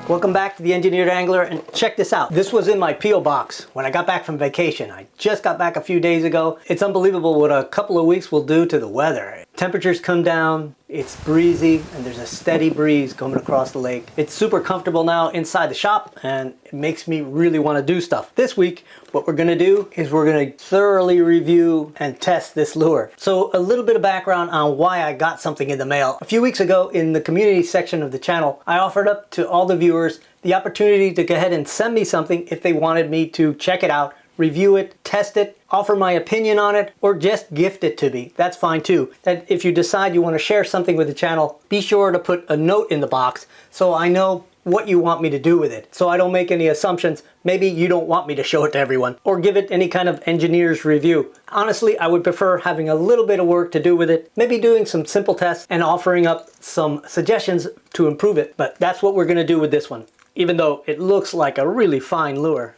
Welcome back to the Engineered Angler, and check this out. This was in my P.O. box when I got back from vacation. I just got back a few days ago. It's unbelievable what a couple of weeks will do to the weather. Temperatures come down, it's breezy, and there's a steady breeze coming across the lake. It's super comfortable now inside the shop, and it makes me really want to do stuff. This week, what we're gonna do is we're gonna thoroughly review and test this lure. So a little bit of background on why I got something in the mail. A few weeks ago in the community section of the channel, I offered up to all the viewers the opportunity to go ahead and send me something if they wanted me to check it out, review it, test it, offer my opinion on it, or just gift it to me. That's fine too. That if you decide you want to share something with the channel, be sure to put a note in the box so I know what you want me to do with it, so I don't make any assumptions. Maybe you don't want me to show it to everyone or give it any kind of engineer's review. Honestly, I would prefer having a little bit of work to do with it, maybe doing some simple tests and offering up some suggestions to improve it. But that's what we're gonna do with this one, even though it looks like a really fine lure.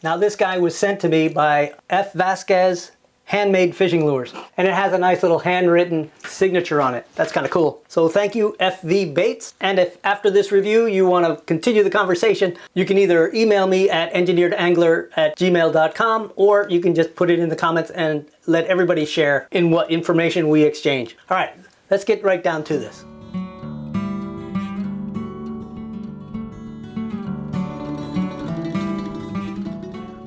Now this guy was sent to me by F. Vasquez Handmade Fishing Lures, and it has a nice little handwritten signature on it. That's kind of cool. So thank you, FV Baits. And if after this review you want to continue the conversation, you can either email me at engineeredangler@gmail.com, or you can just put it in the comments and let everybody share in what information we exchange. All right, let's get right down to this.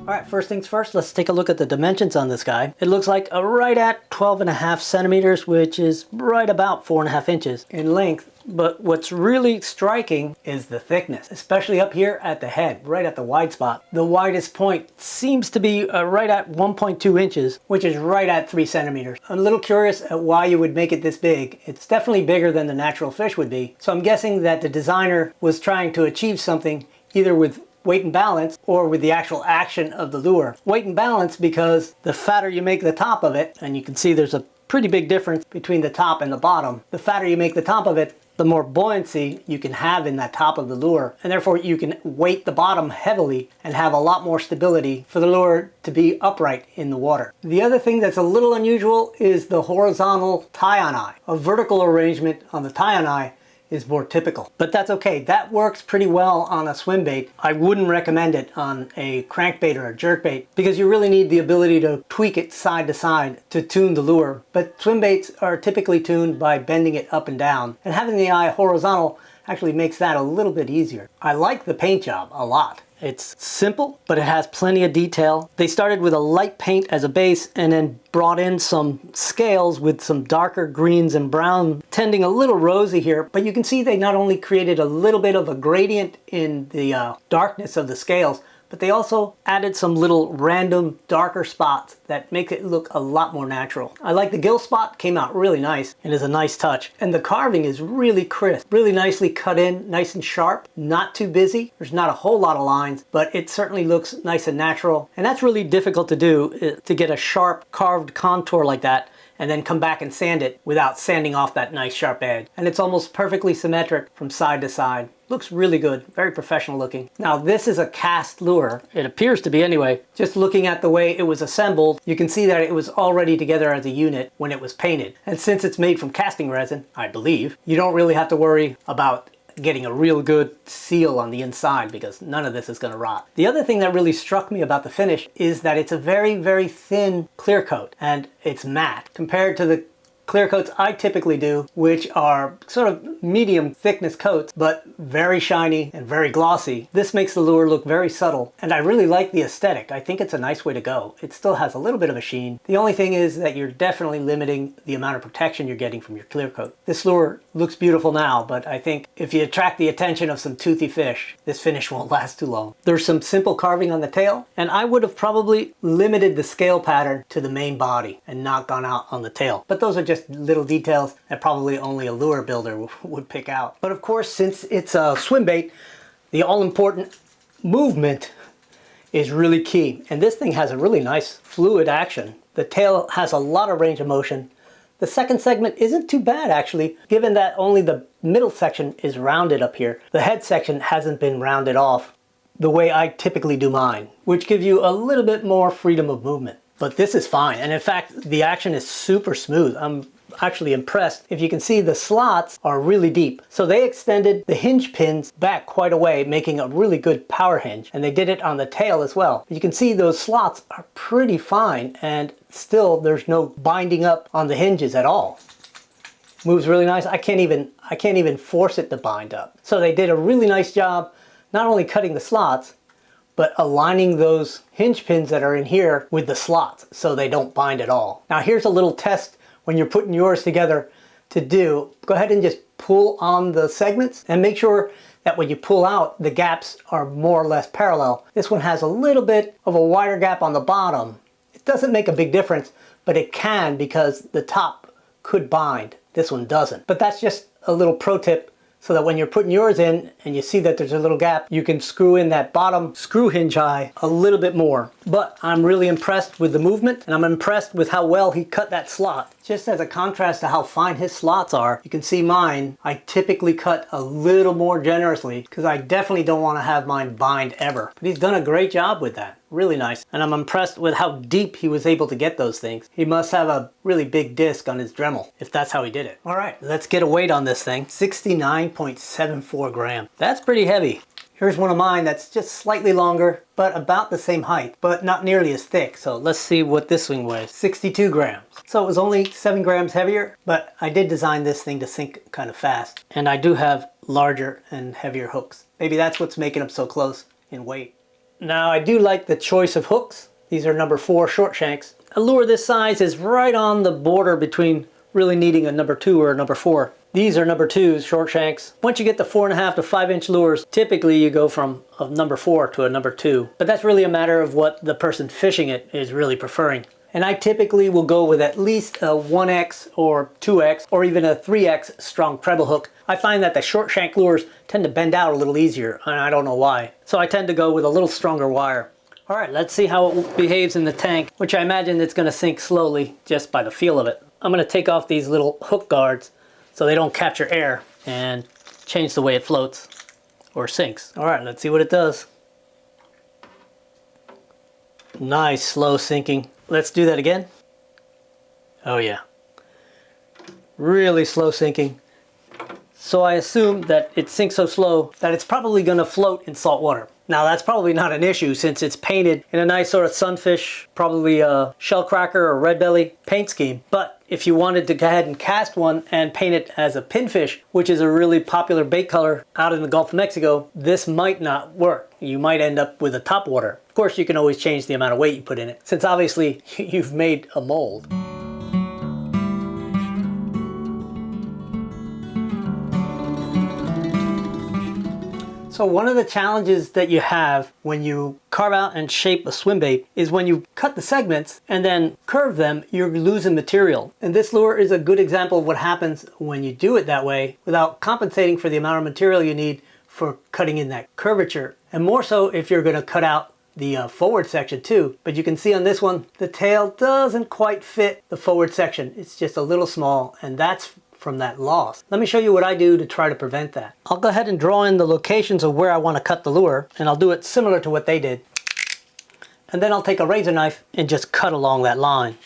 All right, first things first, let's take a look at the dimensions on this guy. It looks like right at 12.5 centimeters, which is right about 4.5 inches in length. But what's really striking is the thickness, especially up here at the head, right at the wide spot. The widest point seems to be right at 1.2 inches, which is right at 3 centimeters. I'm a little curious at why you would make it this big. It's definitely bigger than the natural fish would be. So I'm guessing that the designer was trying to achieve something either with weight and balance or with the actual action of the lure. Weight and balance because the fatter you make the top of it, and you can see there's a pretty big difference between the top and the bottom. The fatter you make the top of it, the more buoyancy you can have in that top of the lure, and therefore you can weight the bottom heavily and have a lot more stability for the lure to be upright in the water. The other thing that's a little unusual is the horizontal tie-on eye. A vertical arrangement on the tie-on eye is more typical, but that's okay. That works pretty well on a swim bait. I wouldn't recommend it on a crankbait or a jerkbait because you really need the ability to tweak it side to side to tune the lure. But swim baits are typically tuned by bending it up and down, and having the eye horizontal actually makes that a little bit easier. I like the paint job a lot. It's simple, but it has plenty of detail. They started with a light paint as a base and then brought in some scales with some darker greens and brown, tending a little rosy here, but you can see they not only created a little bit of a gradient in the darkness of the scales, but they also added some little random darker spots that make it look a lot more natural. I like the gill spot, came out really nice and is a nice touch. And the carving is really crisp, really nicely cut in, nice and sharp, not too busy. There's not a whole lot of lines, but it certainly looks nice and natural. And that's really difficult to do, to get a sharp carved contour like that and then come back and sand it without sanding off that nice sharp edge. And it's almost perfectly symmetric from side to side. Looks really good, very professional looking. Now this is a cast lure, it appears to be anyway. Just looking at the way it was assembled, you can see that it was already together as a unit when it was painted. And since it's made from casting resin, I believe, you don't really have to worry about getting a real good seal on the inside because none of this is going to rot. The other thing that really struck me about the finish is that it's a very, very thin clear coat and it's matte compared to the clear coats I typically do, which are sort of medium thickness coats, but very shiny and very glossy. This makes the lure look very subtle, and I really like the aesthetic. I think it's a nice way to go. It still has a little bit of a sheen. The only thing is that you're definitely limiting the amount of protection you're getting from your clear coat. This lure looks beautiful now, but I think if you attract the attention of some toothy fish, this finish won't last too long. There's some simple carving on the tail, and I would have probably limited the scale pattern to the main body and not gone out on the tail. But those are just little details that probably only a lure builder would pick out. But of course, since it's a swim bait, the all-important movement is really key. And this thing has a really nice fluid action. The tail has a lot of range of motion. The second segment isn't too bad actually, given that only the middle section is rounded up here. The head section hasn't been rounded off the way I typically do mine, which gives you a little bit more freedom of movement. But this is fine, and in fact the action is super smooth. I'm actually impressed. If you can see, the slots are really deep. So they extended the hinge pins back quite a way, making a really good power hinge. And they did it on the tail as well. You can see those slots are pretty fine, and still there's no binding up on the hinges at all. Moves really nice. I can't even force it to bind up. So they did a really nice job not only cutting the slots, but aligning those hinge pins that are in here with the slots so they don't bind at all. Now here's a little test when you're putting yours together to do. Go ahead and just pull on the segments and make sure that when you pull out, the gaps are more or less parallel. This one has a little bit of a wider gap on the bottom. It doesn't make a big difference, but it can because the top could bind. This one doesn't. But that's just a little pro tip so that when you're putting yours in and you see that there's a little gap, you can screw in that bottom screw hinge eye a little bit more. But I'm really impressed with the movement, and I'm impressed with how well he cut that slot. Just as a contrast to how fine his slots are, you can see mine, I typically cut a little more generously because I definitely don't want to have mine bind ever. But he's done a great job with that. Really nice. And I'm impressed with how deep he was able to get those things. He must have a really big disc on his Dremel, if that's how he did it. All right, let's get a weight on this thing. 69.74 grams. That's pretty heavy. Here's one of mine that's just slightly longer, but about the same height, but not nearly as thick. So let's see what this thing weighs. 62 grams. So it was only 7 grams heavier, but I did design this thing to sink kind of fast. And I do have larger and heavier hooks. Maybe that's what's making them so close in weight. Now I do like the choice of hooks. These are number 4 short shanks. A lure this size is right on the border between really needing a number 2 or a number 4. These are number 2s, short shanks. Once you get the 4.5 to 5 inch lures, typically you go from a number 4 to a number 2. But that's really a matter of what the person fishing it is really preferring. And I typically will go with at least a 1X or 2X or even a 3X strong treble hook. I find that the short shank lures tend to bend out a little easier, and I don't know why. So I tend to go with a little stronger wire. All right, let's see how it behaves in the tank, which I imagine it's gonna sink slowly just by the feel of it. I'm gonna take off these little hook guards so they don't capture air and change the way it floats or sinks. All right, let's see what it does. Nice, slow sinking. Let's do that again. Oh yeah. Really slow sinking. So I assume that it sinks so slow that it's probably gonna float in salt water. Now that's probably not an issue since it's painted in a nice sort of sunfish, probably a shellcracker or red belly paint scheme. But if you wanted to go ahead and cast one and paint it as a pinfish, which is a really popular bait color out in the Gulf of Mexico, this might not work. You might end up with a topwater. Of course, you can always change the amount of weight you put in it, since obviously you've made a mold. So one of the challenges that you have when you carve out and shape a swim bait is when you cut the segments and then curve them, you're losing material. And this lure is a good example of what happens when you do it that way without compensating for the amount of material you need for cutting in that curvature. And more so if you're going to cut out the forward section too. But you can see on this one, the tail doesn't quite fit the forward section. It's just a little small, and that's from that loss. Let me show you what I do to try to prevent that. I'll go ahead and draw in the locations of where I want to cut the lure, and I'll do it similar to what they did. And then I'll take a razor knife and just cut along that line.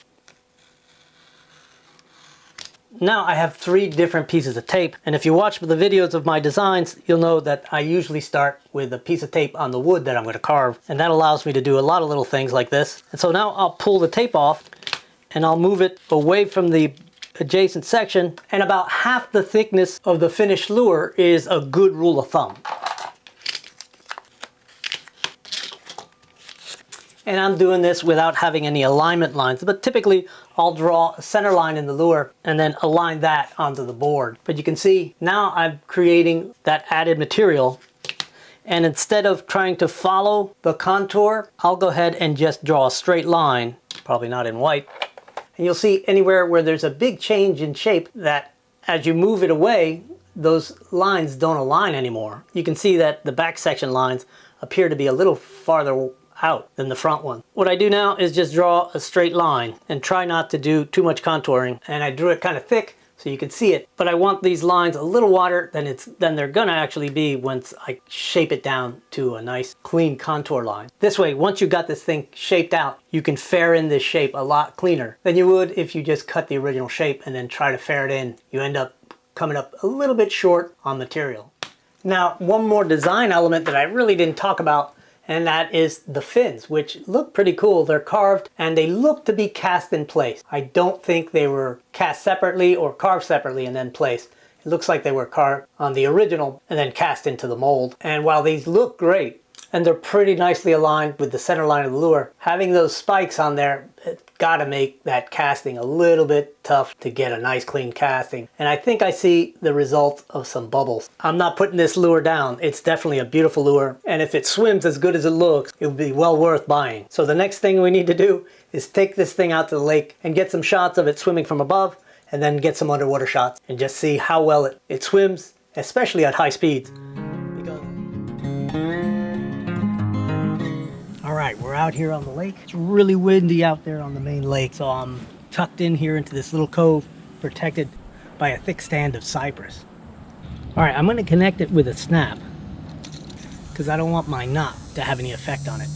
Now I have 3 different pieces of tape, and if you watch the videos of my designs, you'll know that I usually start with a piece of tape on the wood that I'm going to carve, and that allows me to do a lot of little things like this. And so now I'll pull the tape off and I'll move it away from the adjacent section, and about half the thickness of the finished lure is a good rule of thumb. And I'm doing this without having any alignment lines, but typically I'll draw a center line in the lure and then align that onto the board. But you can see now I'm creating that added material, and instead of trying to follow the contour, I'll go ahead and just draw a straight line, probably not in white. And you'll see anywhere where there's a big change in shape that as you move it away, those lines don't align anymore. You can see that the back section lines appear to be a little farther out than the front one. What I do now is just draw a straight line and try not to do too much contouring. And I drew it kind of thick so you can see it. But I want these lines a little wider than they're gonna actually be once I shape it down to a nice clean contour line. This way, once you got this thing shaped out, you can fair in this shape a lot cleaner than you would if you just cut the original shape and then try to fair it in. You end up coming up a little bit short on material. Now, one more design element that I really didn't talk about, and that is the fins, which look pretty cool. They're carved and they look to be cast in place. I don't think they were cast separately or carved separately and then placed. It looks like they were carved on the original and then cast into the mold. And while these look great, and they're pretty nicely aligned with the center line of the lure, having those spikes on there, it's gotta make that casting a little bit tough to get a nice clean casting. And I think I see the result of some bubbles. I'm not putting this lure down. It's definitely a beautiful lure. And if it swims as good as it looks, it would be well worth buying. So the next thing we need to do is take this thing out to the lake and get some shots of it swimming from above, and then get some underwater shots and just see how well it swims, especially at high speeds. Alright, we're out here on the lake. It's really windy out there on the main lake, so I'm tucked in here into this little cove, protected by a thick stand of cypress. Alright, I'm going to connect it with a snap, because I don't want my knot to have any effect on it.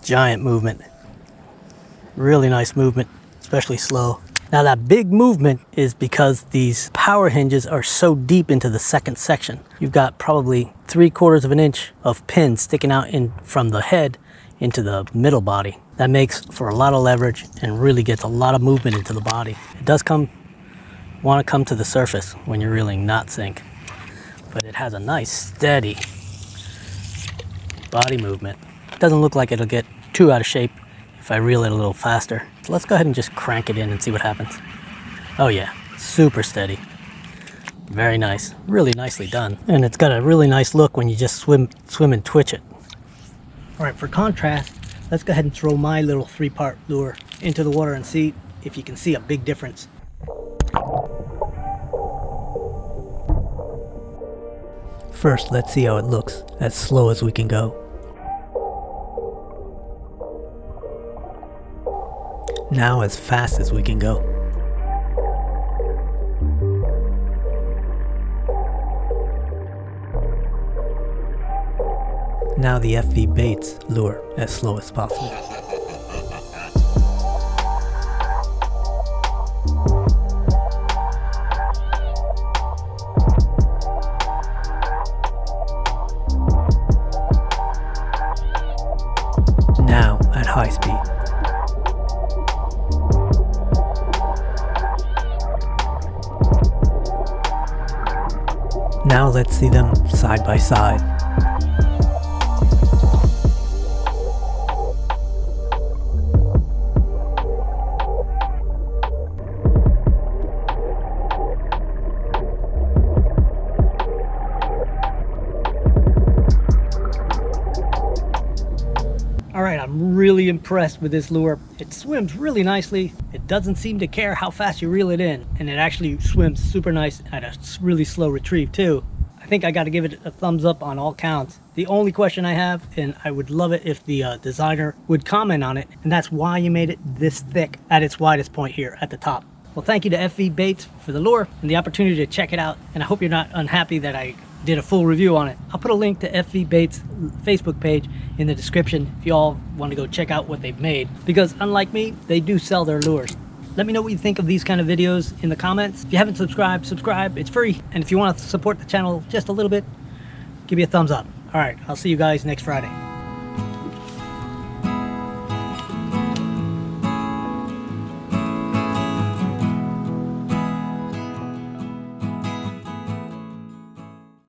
Giant movement. Really nice movement, especially slow. Now that big movement is because these power hinges are so deep into the second section. You've got probably 3/4 of an inch of pin sticking out from the head into the middle body. That makes for a lot of leverage and really gets a lot of movement into the body. It does want to come to the surface when you're reeling knot sink, but it has a nice steady body movement. It doesn't look like it'll get too out of shape if I reel it a little faster. So let's go ahead and just crank it in and see what happens. Oh yeah, super steady. Very nice, really nicely done. And it's got a really nice look when you just swim and twitch it. All right, for contrast, let's go ahead and throw my little 3-part lure into the water and see if you can see a big difference. First, let's see how it looks as slow as we can go. Now as fast as we can go. Now the FV Baits lure as slow as possible. Now at high speed. Now let's see them side by side. Alright, I'm really impressed with this lure. It swims really nicely. It doesn't seem to care how fast you reel it in, and it actually swims super nice at a really slow retrieve too. I think I got to give it a thumbs up on all counts. The only question I have, and I would love it if the designer would comment on it, and that's why you made it this thick at its widest point here at the top. Well, thank you to FV Baits for the lure and the opportunity to check it out, and I hope you're not unhappy that I did a full review on it. I'll put a link to FV Baits' Facebook page in the description if you all want to go check out what they've made, because unlike me, they do sell their lures. Let me know what you think of these kind of videos in the comments. If you haven't subscribed, subscribe. It's free. And if you want to support the channel just a little bit, give me a thumbs up. All right, I'll see you guys next Friday.